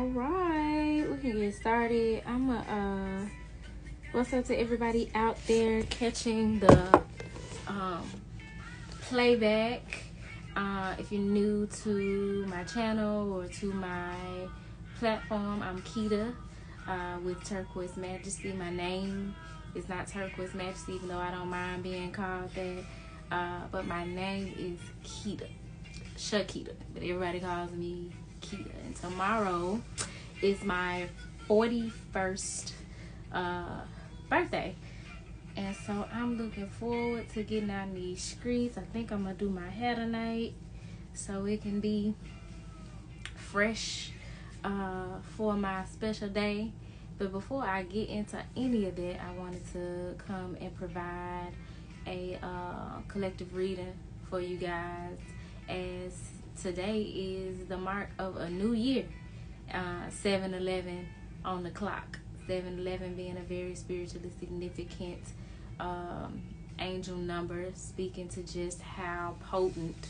All right, we can get started. What's up to everybody out there catching the playback? If you're new to my channel or to my platform, I'm Keita with Turquoise Majesty. My name is not Turquoise Majesty, even though I don't mind being called that. But my name is Keita, Shakita, but everybody calls me Keita. And tomorrow is my 41st birthday, and so I'm looking forward to getting out in these streets. I think I'm gonna do my hair tonight so it can be fresh for my special day. But before I get into any of that, I wanted to come and provide a collective reading for you guys, as today is the mark of a new year. 7-11 on the clock. 7-11 being a very spiritually significant angel number, speaking to just how potent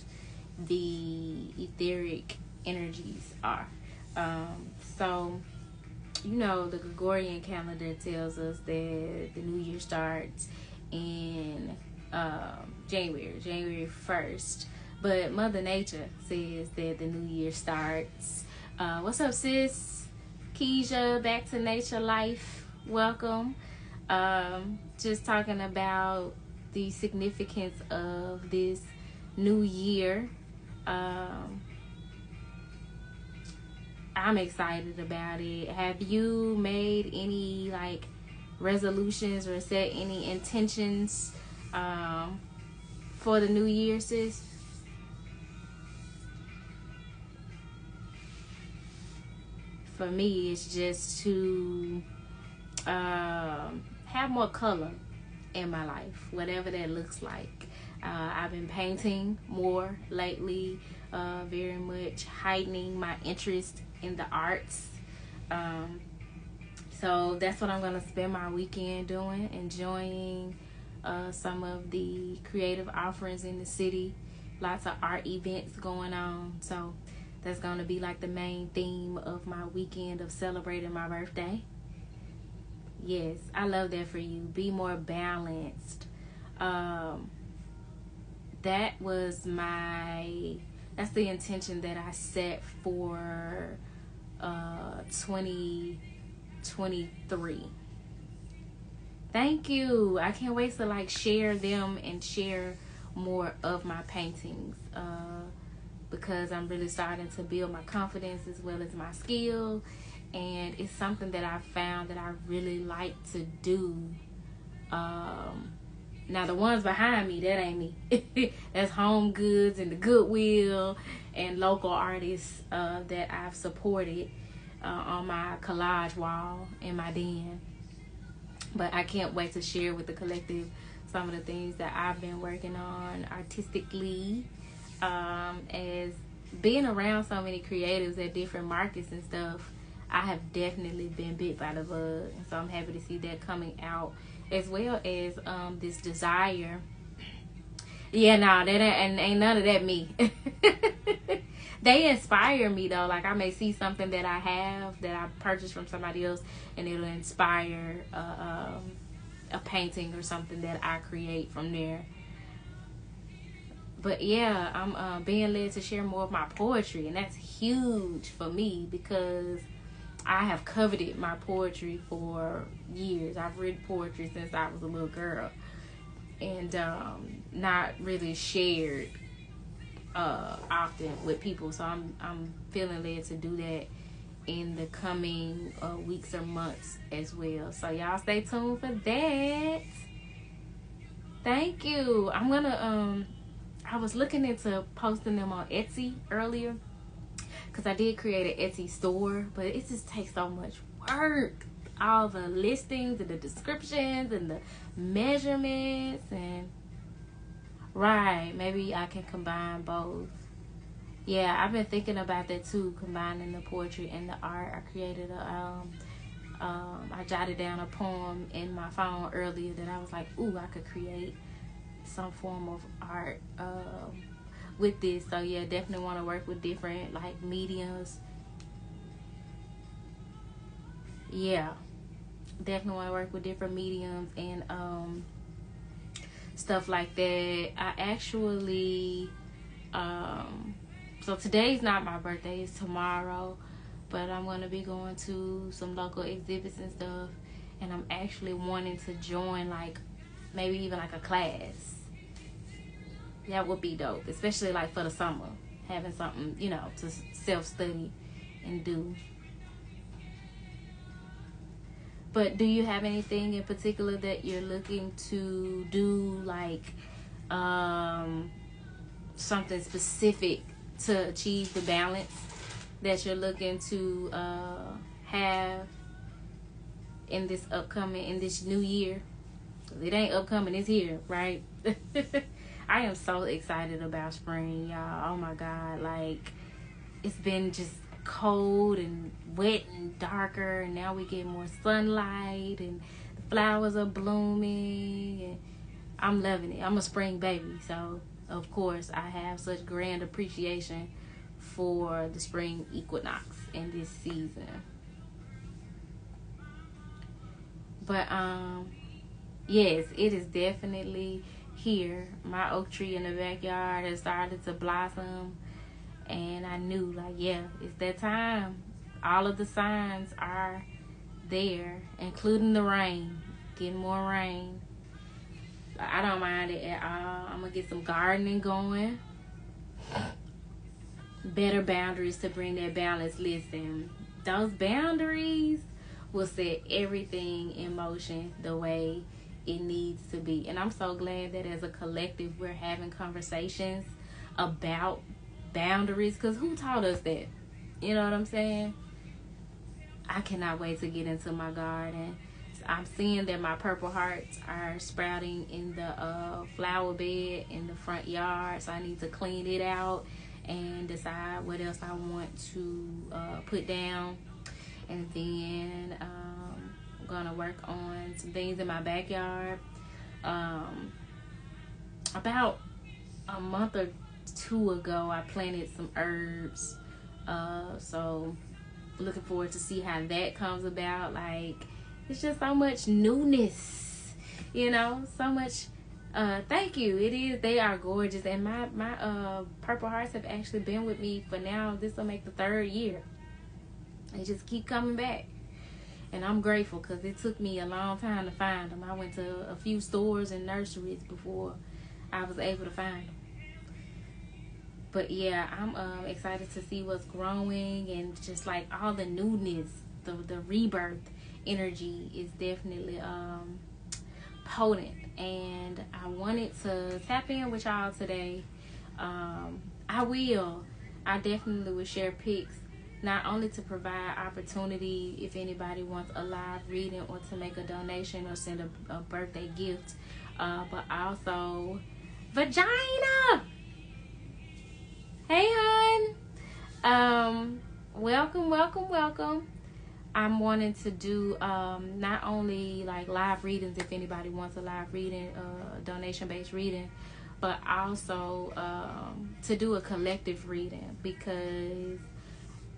the etheric energies are. So, you know, the Gregorian calendar tells us that the new year starts in January 1st. But Mother Nature says that the new year starts. What's up, sis? Keisha, back to nature life. Welcome. Just talking about the significance of this new year. I'm excited about it. Have you made any resolutions or set any intentions for the new year, sis? For me, it's just to have more color in my life, whatever that looks like. I've been painting more lately, very much heightening my interest in the arts. So that's what I'm going to spend my weekend doing, enjoying some of the creative offerings in the city. Lots of art events going on. So that's going to be like the main theme of my weekend of celebrating my birthday. Yes, I love that for you. Be more balanced. That's the intention that I set for 2023. Thank you. I can't wait to share them and share more of my paintings. Because I'm really starting to build my confidence as well as my skill. And it's something that I found that I really like to do. Now, the ones behind me, that ain't me. That's Home Goods and the Goodwill and local artists that I've supported on my collage wall in my den. But I can't wait to share with the collective some of the things that I've been working on artistically. As being around so many creatives at different markets and stuff, I have definitely been bit by the bug, and so I'm happy to see that coming out, as well as this desire. Yeah, no, that ain't none of that me. They inspire me though. I may see something that I have that I purchased from somebody else, and it'll inspire a painting or something that I create from there. But yeah, I'm being led to share more of my poetry, and that's huge for me because I have coveted my poetry for years. I've read poetry since I was a little girl, and not really shared often with people. So I'm feeling led to do that in the coming weeks or months as well. So y'all stay tuned for that. Thank you. I'm gonna I was looking into posting them on Etsy earlier, because I did create an Etsy store, but it just takes so much work. All the listings and the descriptions and the measurements, and maybe I can combine both. Yeah, I've been thinking about that too, combining the poetry and the art. I created I jotted down a poem in my phone earlier that I was like, ooh, I could create some form of art with this. So yeah, definitely want to work with different mediums yeah, definitely want to work with different mediums and stuff like that. I actually so today's not my birthday, it's tomorrow, but I'm going to be going to some local exhibits and stuff, and I'm actually wanting to join, like, maybe even like a class. That would be dope, especially like for the summer, having something, you know, to self-study and do. But do you have anything in particular that you're looking to do, like something specific to achieve the balance that you're looking to have in this new year? It ain't upcoming, it's here, right? I am so excited about spring, y'all. Oh my God, like, it's been just cold and wet and darker, and now we get more sunlight and the flowers are blooming, and I'm loving it. I'm a spring baby, so of course I have such grand appreciation for the spring equinox in this season. But yes, it is definitely here. My oak tree in the backyard has started to blossom, and I knew, like, yeah, it's that time. All of the signs are there, including the rain. Getting more rain. I don't mind it at all. I'm gonna get some gardening going. Better boundaries to bring that balance. Listen, those boundaries will set everything in motion the way it needs to be. And I'm so glad that as a collective we're having conversations about boundaries, because who taught us that? You know what I'm saying? I cannot wait to get into my garden. I'm seeing that my purple hearts are sprouting in the flower bed in the front yard, so I need to clean it out and decide what else I want to put down. And then I'm gonna work on some things in my backyard. About a month or two ago, I planted some herbs, so looking forward to see how that comes about. Like, it's just so much newness, you know, so much. Thank you. It is. They are gorgeous, and my purple hearts have actually been with me for now. This will make the 3rd year. They just keep coming back, and I'm grateful because it took me a long time to find them. I went to a few stores and nurseries before I was able to find them. But yeah, I'm excited to see what's growing, and just like all the newness, the rebirth energy is definitely potent, and I wanted to tap in with y'all today. I definitely will share pics, not only to provide opportunity if anybody wants a live reading or to make a donation or send a birthday gift, but also vagina. Hey, hon. Welcome. I'm wanting to do not only like live readings if anybody wants a live reading, donation-based reading, but also to do a collective reading, because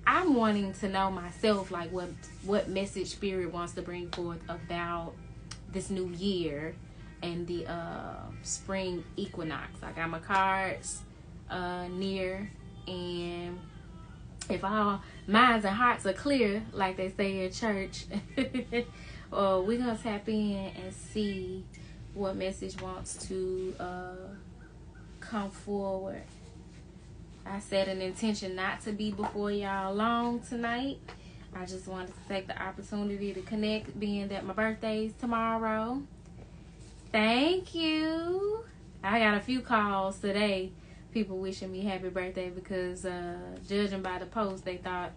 I'm wanting to know myself, like, what message Spirit wants to bring forth about this new year and the spring equinox. I got my cards near, and if all minds and hearts are clear, like they say in church, we're gonna tap in and see what message wants to come forward. I set an intention not to be before y'all long tonight. I just wanted to take the opportunity to connect, being that my birthday's tomorrow. Thank you. I got a few calls today, people wishing me happy birthday, because judging by the post, they thought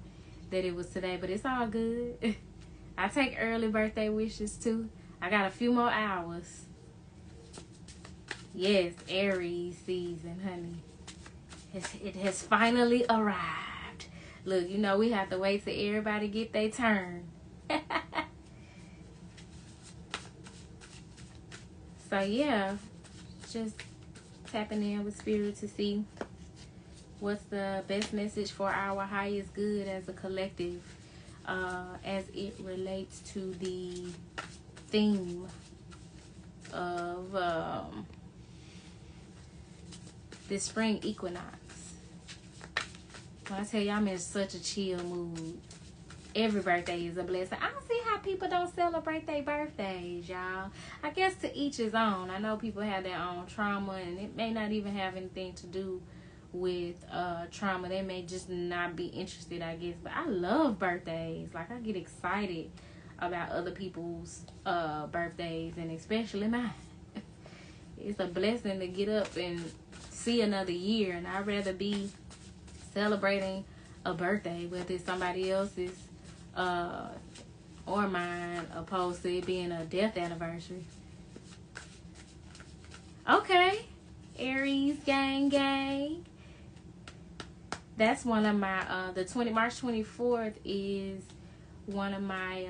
that it was today, but it's all good. I take early birthday wishes too. I got a few more hours. Yes, Aries season, honey. It has finally arrived. Look, you know we have to wait till everybody get their turn. So yeah, just tapping in with Spirit to see what's the best message for our highest good as a collective. as it relates to the theme of this spring equinox. When I tell you I'm in such a chill mood, every birthday is a blessing. I don't see how people don't celebrate their birthdays, y'all. I guess to each his own. I know people have their own trauma, and it may not even have anything to do with trauma. They may just not be interested, I guess. But I love birthdays. Like, I get excited about other people's birthdays, and especially mine. It's a blessing to get up and see another year, and I'd rather be celebrating a birthday, whether it's somebody else's or mine, opposed to it being a death anniversary. Okay, Aries gang. That's one of my March 24th is one of my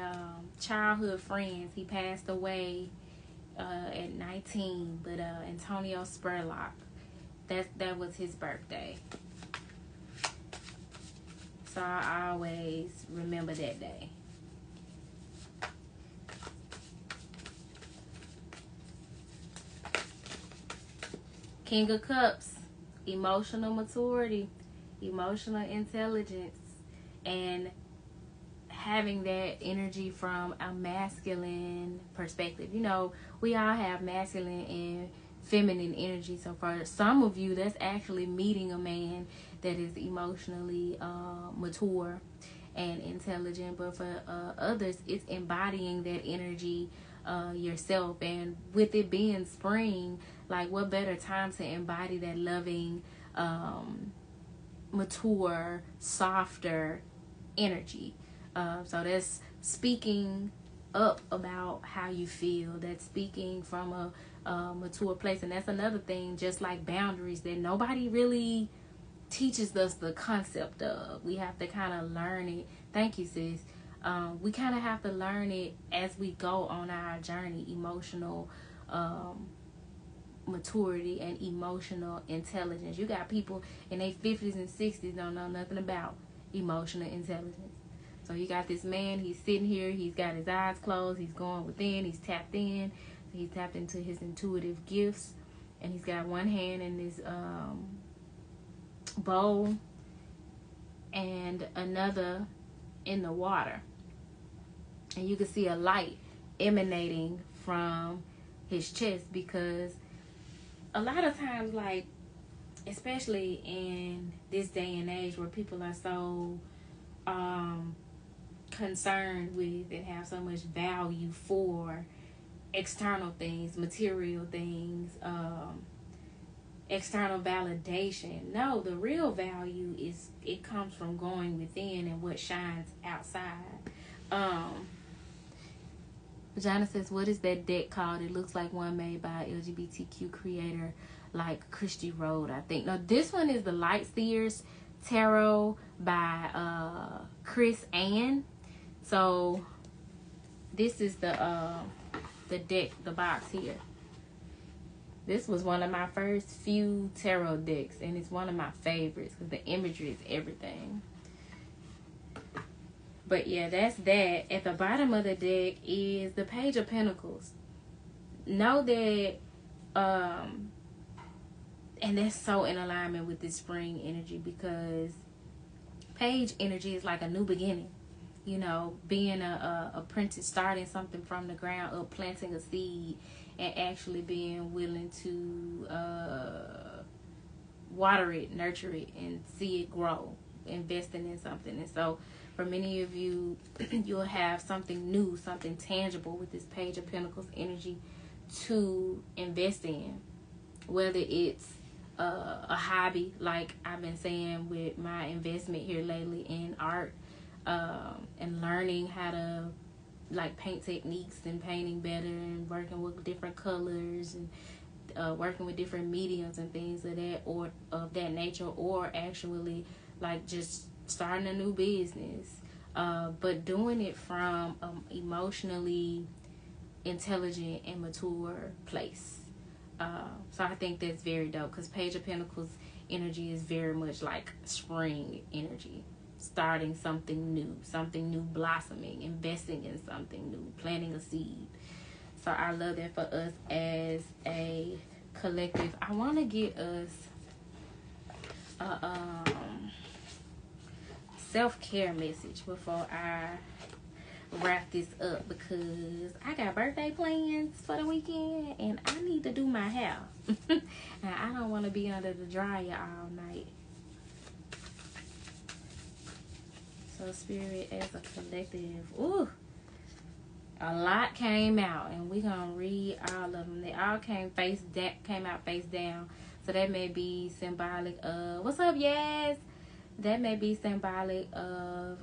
childhood friends. He passed away at 19, but Antonio Spurlock, that was his birthday. So I always remember that day. King of Cups, emotional maturity, emotional intelligence, and having that energy from a masculine perspective. You know, we all have masculine and feminine energy. So for some of you, that's actually meeting a man that is emotionally mature and intelligent. But for others, it's embodying that energy yourself. And with it being spring, like, what better time to embody that loving, mature, softer energy. So that's speaking up about how you feel. That's speaking from a mature place. And that's another thing, just like boundaries, that nobody really teaches us the concept of. We have to kind of learn it. Thank you, sis. We kind of have to learn it as we go on our journey. Emotional maturity and emotional intelligence. You got people in their 50s and 60s don't know nothing about emotional intelligence. So you got this man, he's sitting here, he's got his eyes closed, he's going within, he's tapped in. So he's tapped into his intuitive gifts, and he's got one hand in this bowl and another in the water. And you can see a light emanating from his chest, because a lot of times, like, especially in this day and age where people are so concerned with and have so much value for external things, material things, external validation. No, the real value it comes from going within and what shines outside. Jana says, what is that deck called? It looks like one made by an LGBTQ creator like Christy Road, I think. No, this one is the Light Seers Tarot by Chris Ann. So this is the deck, the box here. This was one of my first few tarot decks, and it's one of my favorites because the imagery is everything. But yeah, that's that. At the bottom of the deck is the Page of Pentacles. Know that, and that's so in alignment with this spring energy, because Page energy is like a new beginning. You know, being a apprentice, starting something from the ground up, planting a seed, and actually being willing to water it, nurture it, and see it grow, investing in something. And so for many of you, you'll have something new, something tangible with this Page of Pentacles energy to invest in, whether it's a hobby, like I've been saying with my investment here lately in art, and learning how to, like, paint techniques and painting better and working with different colors and working with different mediums and things of that, or of that nature, or actually like just starting a new business, but doing it from emotionally intelligent and mature place. So I think that's very dope, because Page of Pentacles energy is very much like spring energy. starting something new blossoming, investing in something new, planting a seed. So I love that for us as a collective. I want to get us a self-care message before I wrap this up, because I got birthday plans for the weekend and I need to do my hair. And I don't want to be under the dryer all night. So Spirit, as a collective, ooh, a lot came out, and we're gonna read all of them. They all came out face down. So that may be symbolic of, what's up, yes? That may be symbolic of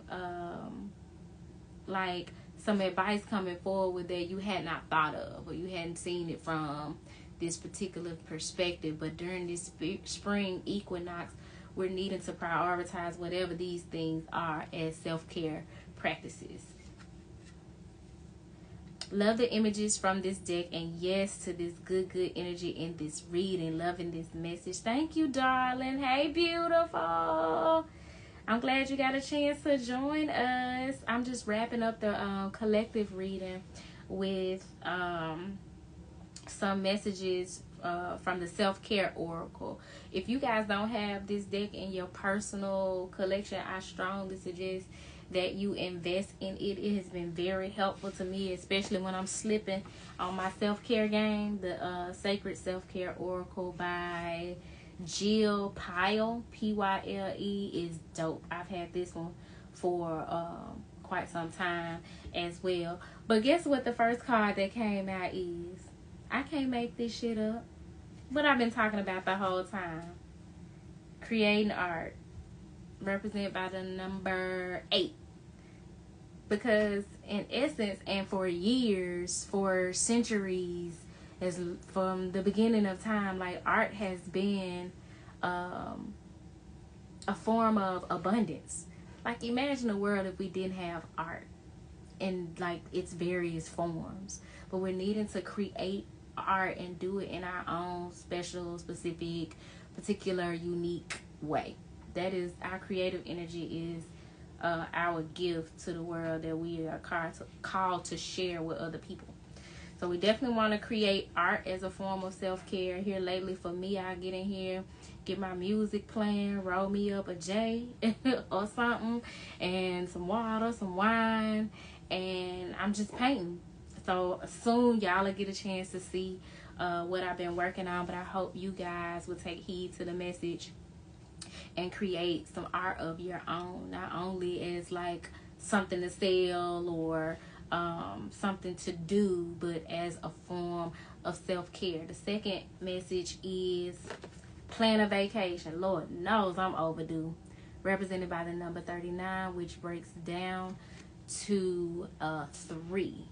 like some advice coming forward that you had not thought of, or you hadn't seen it from this particular perspective. But during this spring equinox, we're needing to prioritize whatever these things are as self-care practices. Love the images from this deck, and yes to this good energy in this reading. Loving this message. Thank you, darling. Hey, beautiful. I'm glad you got a chance to join us. I'm just wrapping up the collective reading with some messages from the self-care oracle. If you guys don't have this deck in your personal collection, I strongly suggest that you invest in it. It has been very helpful to me, especially when I'm slipping on my self-care game. The Sacred Self-Care Oracle by Jill Pyle, Pyle, is dope. I've had this one for quite some time as well. But guess what the first card that came out is? I can't make this shit up. What I've been talking about the whole time. Creating art. Represented by the number 8. Because in essence, and for years, for centuries, as from the beginning of time, like, art has been a form of abundance. Like, imagine a world if we didn't have art in like its various forms. But we're needing to create art and do it in our own special, specific, particular, unique way. That is, our creative energy is our gift to the world that we are called to share with other people. So we definitely want to create art as a form of self-care. Here lately for me, I get in here, get my music playing, roll me up a J or something, and some water, some wine, and I'm just painting. So soon y'all will get a chance to see what I've been working on, but I hope you guys will take heed to the message and create some art of your own, not only as like something to sell or something to do, but as a form of self-care. The second message is plan a vacation. Lord knows I'm overdue. Represented by the number 39, which breaks down to 3.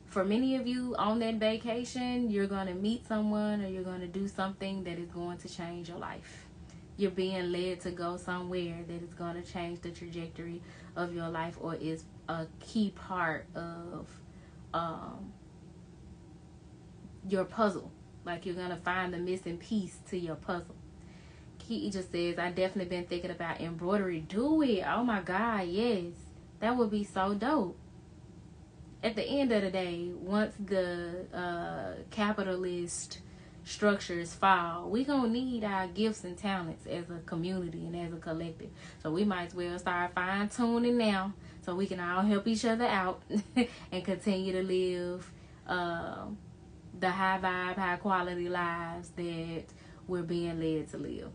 For many of you on that vacation, you're going to meet someone or you're going to do something that is going to change your life. You're being led to go somewhere that is going to change the trajectory of your life, or is a key part of your puzzle. Like, you're going to find the missing piece to your puzzle. He just says, I definitely been thinking about embroidery. Do it. Oh my God, yes. That would be so dope. At the end of the day, once the capitalist structures fall, we gonna need our gifts and talents as a community and as a collective. So we might as well start fine-tuning now, so we can all help each other out and continue to live the high vibe, high quality lives that we're being led to live.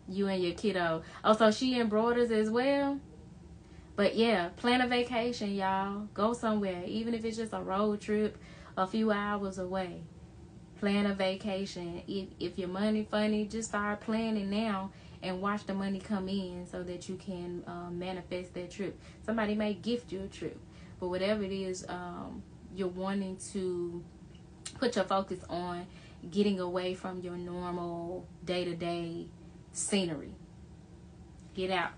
You and your kiddo. Oh, so she embroiders as well? But yeah, plan a vacation, y'all. Go somewhere, even if it's just a road trip a few hours away. Plan a vacation. If your money funny, just start planning now and watch the money come in so that you can manifest that trip. Somebody may gift you a trip, but whatever it is, you're wanting to put your focus on getting away from your normal day-to-day scenery. Get out.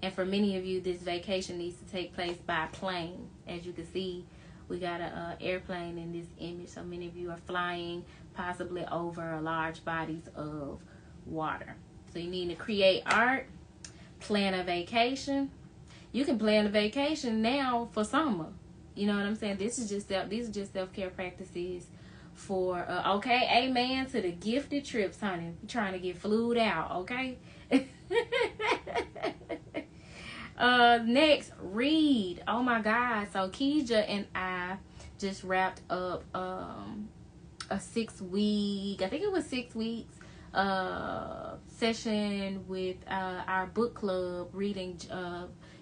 And for many of you, this vacation needs to take place by plane. As you can see, we got an airplane in this image. So many of you are flying possibly over large bodies of water. So you need to create art, plan a vacation. You can plan a vacation now for summer. You know what I'm saying? These are just self-care practices for okay, amen to the gifted trips, honey. We're trying to get flued out, okay? Next, read. Oh my God. So Keija and I just wrapped up a 6 week, I think it was 6 weeks session with our book club reading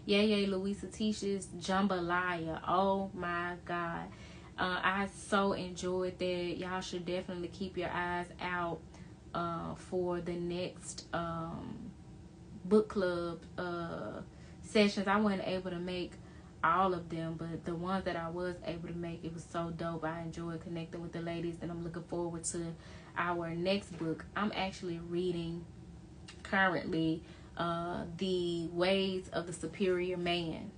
Yaya Louisa Teach's Jambalaya. Oh my God. I so enjoyed that. Y'all should definitely keep your eyes out for the next book club sessions. I wasn't able to make all of them, but the ones that I was able to make, it was so dope. I enjoyed connecting with the ladies, and I'm looking forward to our next book. I'm actually reading currently The Ways of the Superior Man,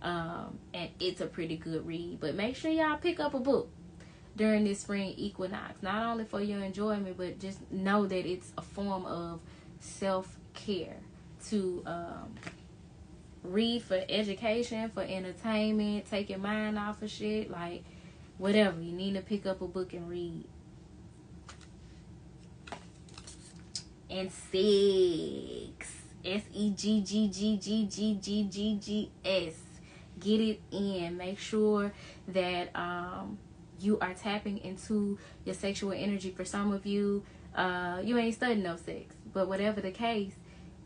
and it's a pretty good read. But make sure y'all pick up a book during this spring equinox, not only for your enjoyment, but just know that it's a form of self-care to read for education, for entertainment, take your mind off of shit, like whatever. You need to pick up a book and read. And sex, SEGGGGGGGGS, get it in. Make sure that you are tapping into your sexual energy. For some of you, you ain't studying no sex, but whatever the case,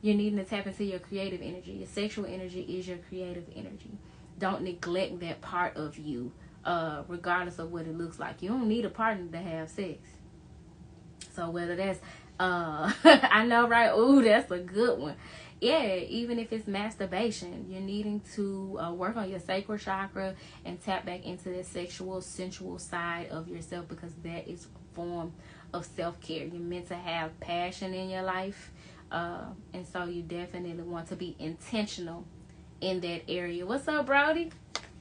you're needing to tap into your creative energy. Your sexual energy is your creative energy. Don't neglect that part of you, regardless of what it looks like. You don't need a partner to have sex. So whether that's, I know, right? Ooh, that's a good one. Yeah, even if it's masturbation, you're needing to work on your sacral chakra and tap back into the sexual, sensual side of yourself, because that is a form of self-care. You're meant to have passion in your life. And so you definitely want to be intentional in that area. What's up, Brody?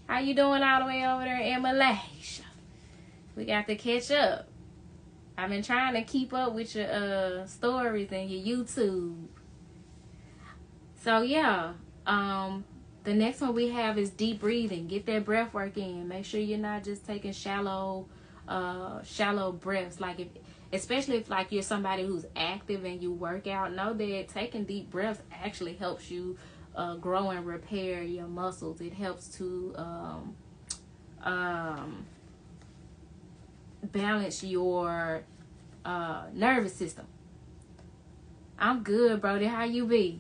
How you doing all the way over there in Malaysia? We got to catch up. I've been trying to keep up with your stories and your YouTube. So yeah, the next one we have is deep breathing. Get that breath work in. Make sure you're not just taking shallow breaths. Like especially if like you're somebody who's active and you work out, know that taking deep breaths actually helps you grow and repair your muscles. It helps to balance your nervous system. I'm good, Brody. How you be?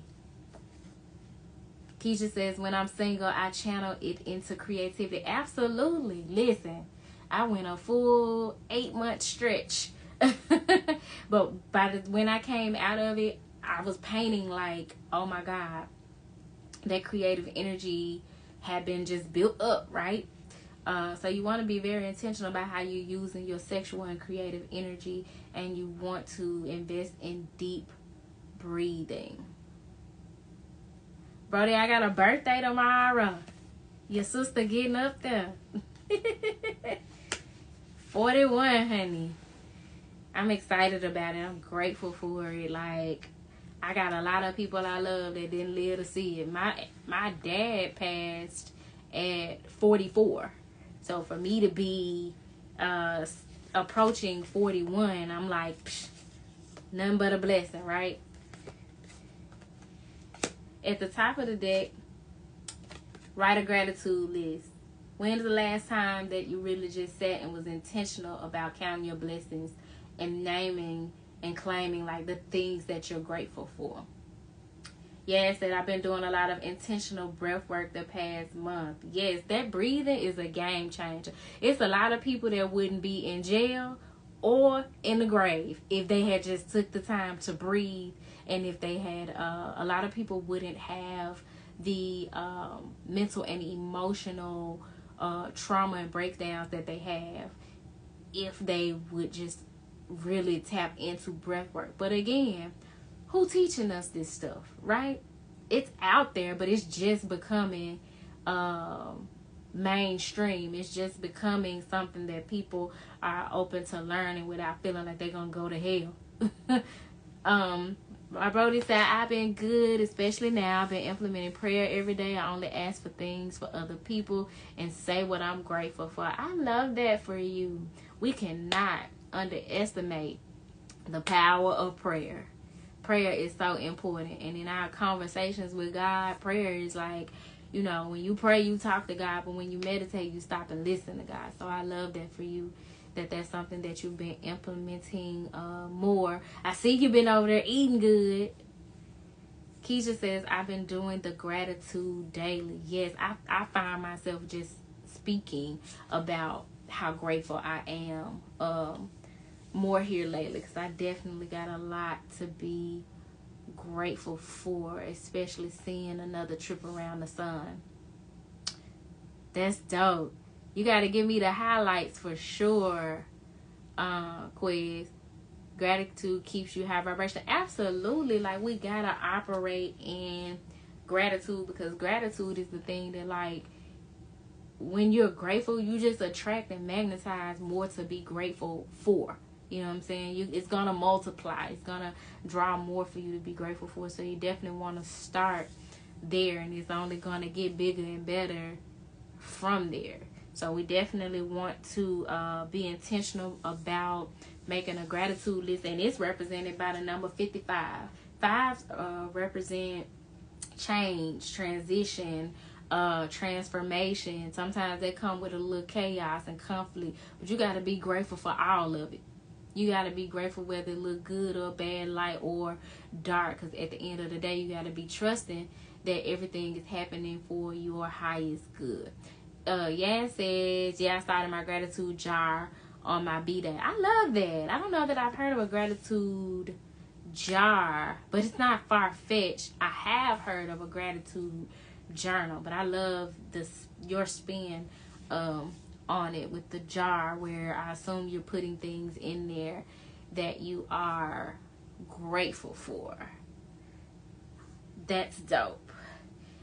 Keisha says, when I'm single, I channel it into creativity. Absolutely. Listen, I went a full 8-month stretch. But when I came out of it, I was painting like, oh my God, that creative energy had been just built up, right? So you want to be very intentional about how you're using your sexual and creative energy, and you want to invest in deep breathing. Brody, I got a birthday tomorrow. Your sister getting up there. 41, honey. I'm excited about it. I'm grateful for it. Like, I got a lot of people I love that didn't live to see it. My dad passed at 44. So for me to be approaching 41, I'm like, psh, nothing but a blessing, right? At the top of the deck, write a gratitude list. When's the last time that you really just sat and was intentional about counting your blessings and naming and claiming like the things that you're grateful for? Yes, that I've been doing a lot of intentional breath work the past month. Yes, that breathing is a game changer. It's a lot of people that wouldn't be in jail or in the grave if they had just took the time to breathe. And if they had, a lot of people wouldn't have the mental and emotional trauma and breakdowns that they have if they would just really tap into breath work. But again, who teaching us this stuff, right? It's out there, but it's just becoming mainstream. It's just becoming something that people are open to learning without feeling like they're gonna go to hell. My Brody said, I've been good, especially now. I've been implementing prayer every day. I only ask for things for other people and say what I'm grateful for. I love that for you. We cannot underestimate the power of prayer. Prayer is so important. And in our conversations with God, prayer is like, you know, when you pray, you talk to God. But when you meditate, you stop and listen to God. So I love that for you. That's something that you've been implementing more. I see you've been over there eating good. Keisha says, I've been doing the gratitude daily. Yes, I find myself just speaking about how grateful I am more here lately, because I definitely got a lot to be grateful for, especially seeing another trip around the sun. That's dope. You got to give me the highlights for sure, Quiz. Gratitude keeps you high vibration. Absolutely. Like, we got to operate in gratitude, because gratitude is the thing that, like, when you're grateful, you just attract and magnetize more to be grateful for. You know what I'm saying? It's going to multiply. It's going to draw more for you to be grateful for. So you definitely want to start there, and it's only going to get bigger and better from there. So we definitely want to be intentional about making a gratitude list, and it's represented by the number 55. Fives represent change, transition, transformation. Sometimes they come with a little chaos and conflict, but you got to be grateful for all of it. You got to be grateful whether it look good or bad, light or dark, because at the end of the day, you got to be trusting that everything is happening for your highest good. Yan says, yeah, I started my gratitude jar on my B-Day. I love that. I don't know that I've heard of a gratitude jar, but it's not far-fetched. I have heard of a gratitude journal, but I love your spin on it with the jar, where I assume you're putting things in there that you are grateful for. That's dope.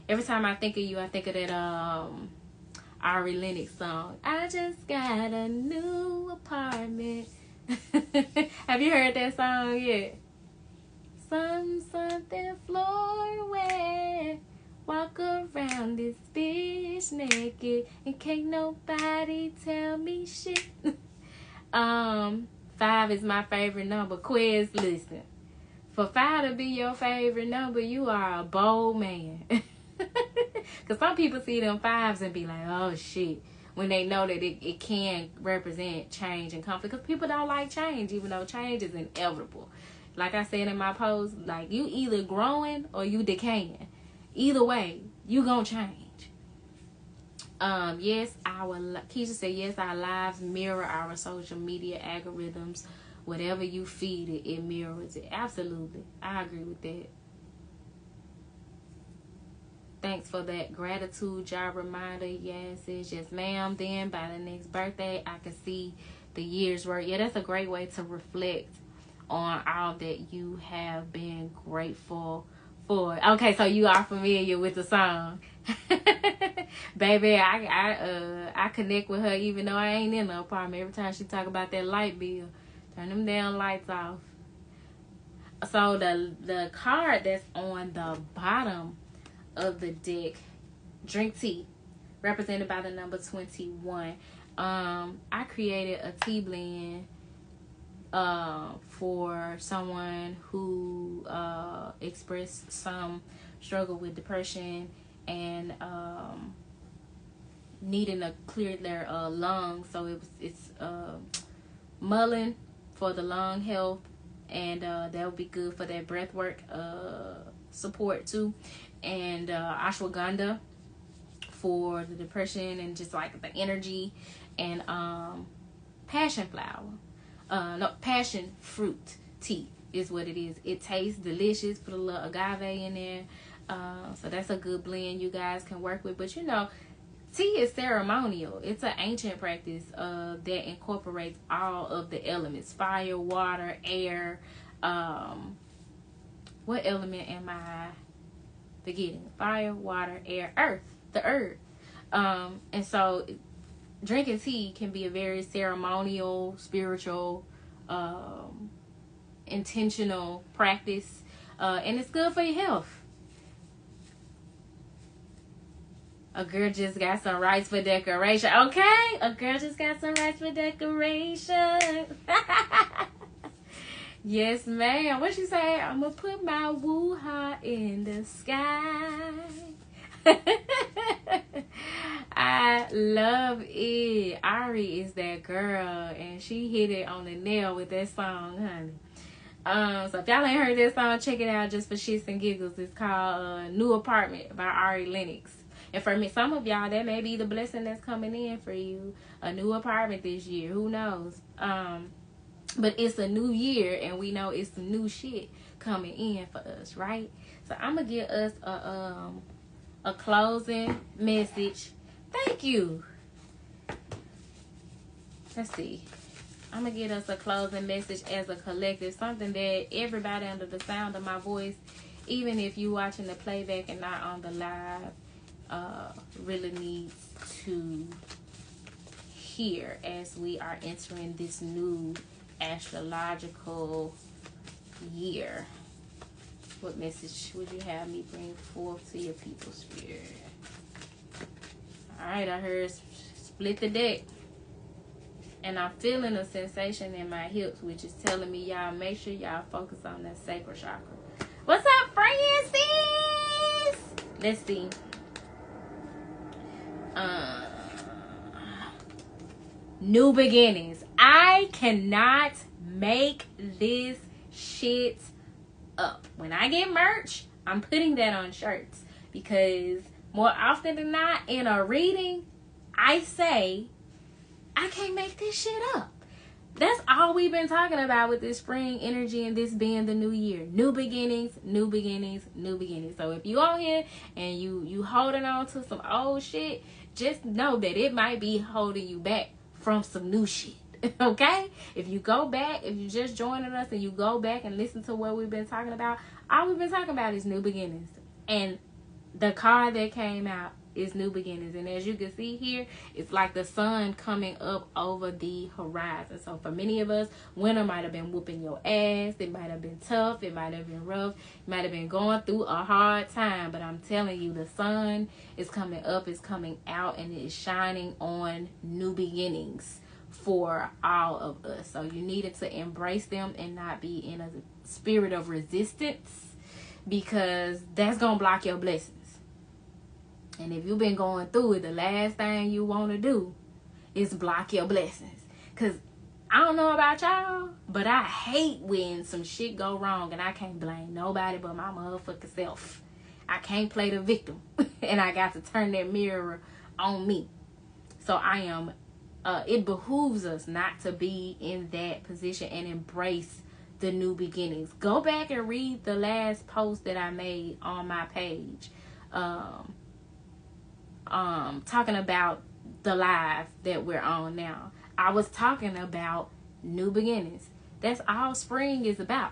Every time I think of you, I think of that Ari Lennox song, I just got a new apartment. Have you heard that song yet? Something Florida, walk around this bitch naked and can't nobody tell me shit. 5 is my favorite number. Quiz, listen. For 5 to be your favorite number, you are a bold man. Because some people see them 5s and be like, oh shit, when they know that it can represent change and conflict. Because people don't like change, even though change is inevitable. Like I said in my post, like, you either growing or you decaying. Either way, you gonna change. Keisha said, yes, our lives mirror our social media algorithms. Whatever you feed it, it mirrors it. Absolutely. I agree with that. Thanks for that gratitude jar reminder. Yes, it's just, ma'am, then by the next birthday, I can see the year's work. Yeah, that's a great way to reflect on all that you have been grateful for. Okay, so you are familiar with the song. Baby, I connect with her even though I ain't in the apartment. Every time she talk about that light bill, turn them damn lights off. So the card that's on the bottom of the deck, drink tea, represented by the number 21. I created a tea blend for someone who expressed some struggle with depression and needing to clear their lungs. So it's mullein for the lung health, and that would be good for that breath work support too, and ashwagandha for the depression and just like the energy, and passion fruit tea is what it is. It tastes delicious. Put a little agave in there, so that's a good blend you guys can work with. But you know, tea is ceremonial. It's an ancient practice that incorporates all of the elements: fire, water, air. What element am I forgetting? Fire, water, air, earth, the earth. And so drinking tea can be a very ceremonial, spiritual, intentional practice. And it's good for your health. A girl just got some rice for decoration. Okay, a girl just got some rice for decoration. Yes, ma'am. What she say? I'm gonna put my woo-ha in the sky. I love it. Ari is that girl, and she hit it on the nail with that song, honey. So if y'all ain't heard that song, check it out just for shits and giggles. It's called New Apartment by Ari Lennox. And for me, some of y'all, that may be the blessing that's coming in for you. A new apartment this year. Who knows? But it's a new year, and we know it's some new shit coming in for us, right? So I'm going to give us a closing message. Thank you. Let's see. I'm going to give us a closing message as a collective. Something that everybody under the sound of my voice, even if you watching the playback and not on the live, really needs to hear as we are entering this new astrological year. What message would you have me bring forth to your people's spirit? Alright, I heard split the deck. And I'm feeling a sensation in my hips, which is telling me y'all make sure y'all focus on that sacral chakra. What's up, Francis? Let's see. New beginnings. I cannot make this shit up. When I get merch, I'm putting that on shirts, because more often than not in a reading, I say I can't make this shit up. That's all we've been talking about with this spring energy and this being the new year. New beginnings, new beginnings, new beginnings. So if you on here and you holding on to some old shit, just know that it might be holding you back from some new shit. Okay? If you go back, if you just joining us and you go back and listen to what we've been talking about, all we've been talking about is new beginnings. And the card that came out is new beginnings. And as you can see here, it's like the sun coming up over the horizon. So for many of us, winter might have been whooping your ass. It might have been tough. It might have been rough. You might have been going through a hard time. But I'm telling you, the sun is coming up, it's coming out, and it is shining on new beginnings for all of us. So you needed to embrace them and not be in a spirit of resistance, because that's gonna block your blessings. And if you've been going through it, the last thing you want to do is block your blessings. Because I don't know about y'all, but I hate when some shit go wrong and I can't blame nobody but my motherfucking self. I can't play the victim. And I got to turn that mirror on me. So I am, it behooves us not to be in that position and embrace the new beginnings. Go back and read the last post that I made on my page. Talking about the live that we're on now. I was talking about new beginnings. That's all spring is about.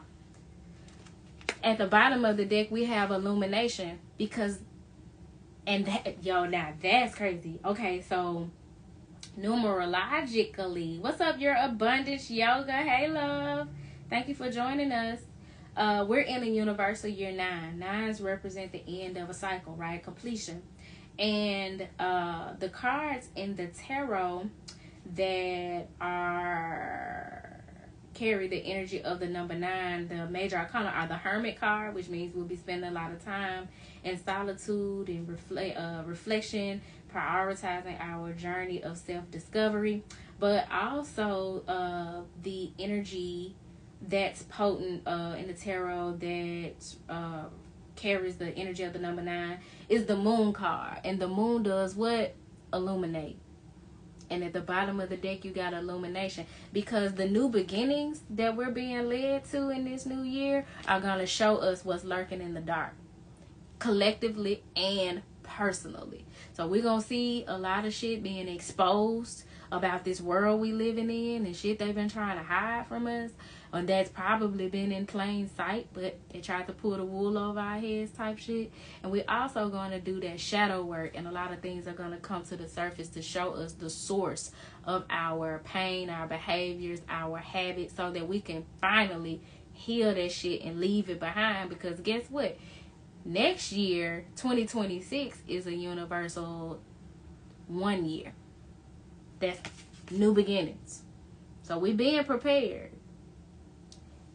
At the bottom of the deck, we have illumination, because, and that, yo, now that's crazy. Okay, so numerologically, what's up, your abundance yoga? Hey, love. Thank you for joining us. We're in a universal year 9. 9s represent the end of a cycle, right? Completion. And the cards in the tarot that carry the energy of the number 9, the major arcana, are the Hermit card, which means we'll be spending a lot of time in solitude and reflection, prioritizing our journey of self-discovery. But also the energy that's potent in the tarot that carries the energy of the number 9 is the Moon card. And the moon does what? Illuminate. And at the bottom of the deck, you got illumination, because the new beginnings that we're being led to in this new year are going to show us what's lurking in the dark, collectively and personally. So we're going to see a lot of shit being exposed about this world we living in, and shit they've been trying to hide from us, and that's probably been in plain sight, but they tried to pull the wool over our heads type shit. And we're also going to do that shadow work, and a lot of things are going to come to the surface to show us the source of our pain, our behaviors, our habits, so that we can finally heal that shit and leave it behind, because guess what? Next year, 2026, is a universal 1 year. That's new beginnings. So we being prepared.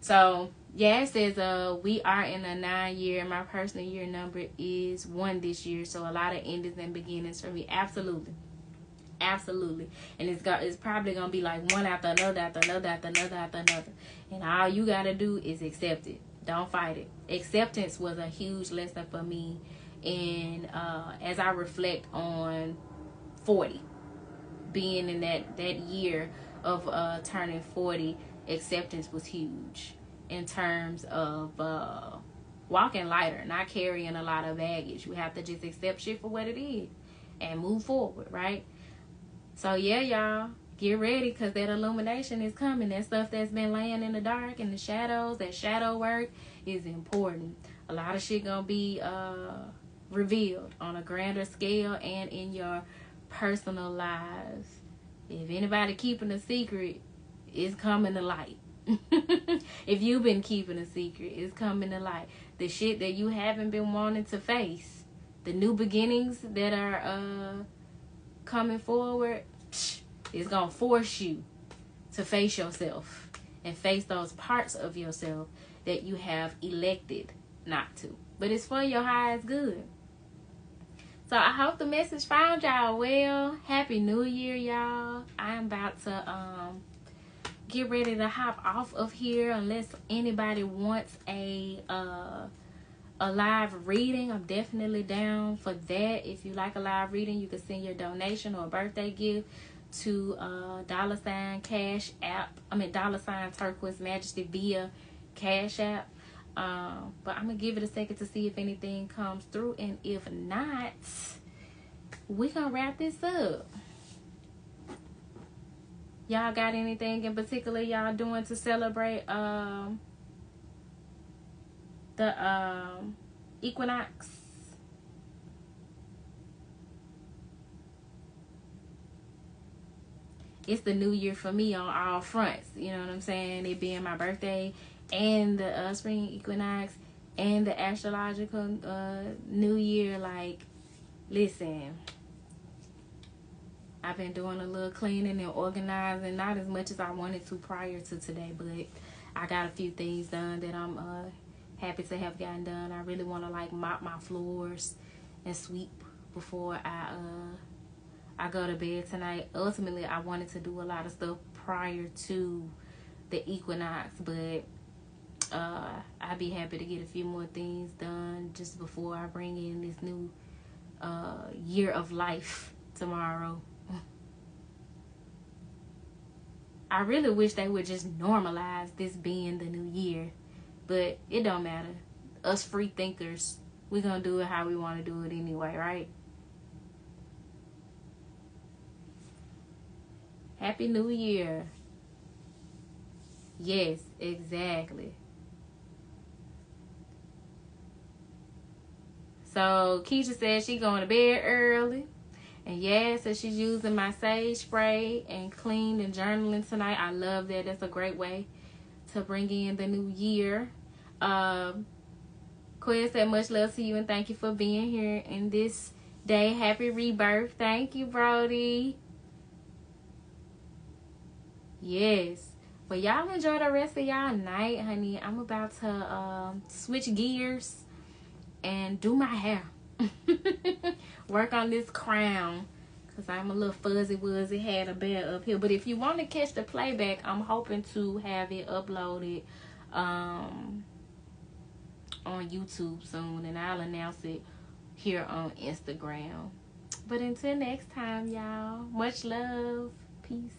So yeah, it says we are in a 9 year. My personal year number is 1 this year. So a lot of endings and beginnings for me. Absolutely. Absolutely. And it's probably gonna be like one after another, after another, after another, after another. And all you gotta do is accept it. Don't fight it. Acceptance was a huge lesson for me. And as I reflect on 40, being in that year of turning 40, acceptance was huge in terms of walking lighter, not carrying a lot of baggage. You have to just accept shit for what it is and move forward, right? So yeah, y'all, get ready, because that illumination is coming. That stuff that's been laying in the dark, in the shadows, that shadow work is important. A lot of shit gonna be revealed on a grander scale and in your personal lives. If anybody keeping a secret, it's coming to light. If you've been keeping a secret, it's coming to light. The shit that you haven't been wanting to face, the new beginnings that are coming forward, it's gonna force you to face yourself and face those parts of yourself that you have elected not to. But it's for your highest good. So I hope the message found y'all well. Happy New Year, y'all. I'm about to get ready to hop off of here, unless anybody wants a live reading. I'm definitely down for that. If you like a live reading, you can send your donation or a birthday gift to $ cash app. $ Turquoise Majesty via Cash App. But I'm gonna give it a second to see if anything comes through, and if not, we gonna wrap this up. Y'all got anything in particular y'all doing to celebrate the Equinox? It's the new year for me on all fronts. You know what I'm saying? It being my birthday, and the spring equinox, and the astrological new year. Like, listen, I've been doing a little cleaning and organizing, not as much as I wanted to prior to today, but I got a few things done that I'm happy to have gotten done. I really want to like mop my floors and sweep before I go to bed tonight. Ultimately, I wanted to do a lot of stuff prior to the equinox, but I'd be happy to get a few more things done just before I bring in this new year of life tomorrow. I really wish they would just normalize this being the new year, but it don't matter. Us free thinkers, we're gonna do it how we want to do it anyway, right? Happy New Year. Yes, exactly. So Keisha says she going to bed early. And yeah, so she's using my sage spray and cleaned and journaling tonight. I love that. That's a great way to bring in the new year. Quinn said much love to you and thank you for being here in this day. Happy rebirth. Thank you, Brody. Yes. Well, y'all enjoy the rest of y'all night, honey. I'm about to switch gears and do my hair. Work on this crown, because I'm a little fuzzy wuzzy, had a bear up here. But if you want to catch the playback, I'm hoping to have it uploaded on YouTube soon, and I'll announce it here on Instagram. But until next time, y'all, much love. Peace.